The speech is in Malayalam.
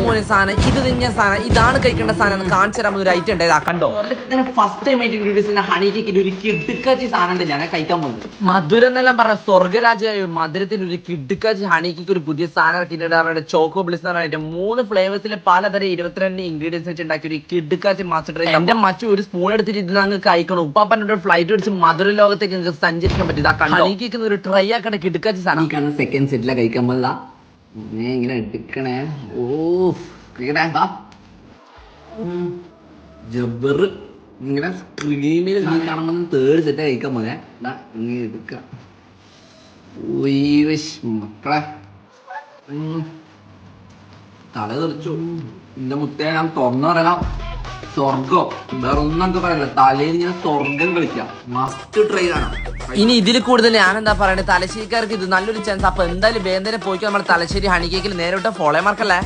മോനെ സാധനം, ഇത് തന്നെ സാധനം, ഇതാണ് കഴിക്കേണ്ട സാധനം കാണിച്ചു തരാൻ ഒരു ഐറ്റം ഉണ്ടായത്. കണ്ടോ, ഫസ്റ്റ് ടൈം ആയിട്ട് ഇൻട്രൊഡ്യൂസ് ഹണി കേക്കിന്റെ ഒരു കിടുക്കാച്ചി സാധനം ഉണ്ട് ഞാൻ കഴിക്കാൻ പോകുന്നത്. മധുരം എന്നെല്ലാം പറഞ്ഞ സ്വർഗരാജ്യ മധുരത്തിന് ഒരു കിടുക്കാച്ചി ഹണി കേക്ക് ഒരു പുതിയ സാധനം ഇറക്കിയിട്ടുണ്ട്. ചോക്കോ ബ്ലിസ് എന്ന് പറഞ്ഞിട്ട് 3 ഫ്ലേവേഴ്സിലെ പലതരം 22 ഇൻഗ്രീഡിയൻസ് വെച്ച് ഉണ്ടാക്കിയ ഒരു കിടുക്കാച്ചി മാസ്റ്റർ ട്രൈ. എന്റെ മച്ചു ഒരു സ്പൂൺ എടുത്തിട്ട് ഇത് അങ്ങ് കഴിക്കണം. ഉപ്പാപ്പൻ്റെ ഒരു ഫ്ലൈറ്റ് അടിച്ച് മധുര ലോകത്തേക്ക് നിങ്ങൾക്ക് സഞ്ചരിക്കാൻ പറ്റും. ഹണി കേക്ക് ഒരു ട്രൈ ആക്കേണ്ട കിടുക്കാച്ചി സാധനം. സെക്കൻഡ് സെറ്റിലെ കഴിക്കാൻ പോലതാ ഇങ്ങനെ എടുക്കണേ. ഓ ജബറ് ഇങ്ങനെ ക്രീമിൽ കാണുമ്പോൾ തേർഡ് സെറ്റ് കഴിക്കാൻ പോലെ ഇങ്ങനെ എടുക്കാം. മക്കളെ തല തെറിച്ചു. എന്റെ മുത്തേ ഞാൻ തുറന്നു പറയാം, സ്വർഗം വേറെ ഒന്നും നമുക്ക് പറയല്ല. തലയിൽ ഞാൻ സ്വർഗം കളിക്കാം. മസ്റ്റ് ട്രൈ ആണ്. ഇനി ഇതിൽ കൂടുതൽ ഞാൻ എന്താ പറയണേ, തലശ്ശേരിക്കാർക്ക് ഇത് നല്ലൊരു ചാൻസ്. അപ്പൊ എന്തായാലും വേദന പോയിക്കോ നമ്മുടെ തലശ്ശേരി ഹണി കേക്കിൽ നേരിട്ട് ഫോളോ മാർക്കല്ലേ.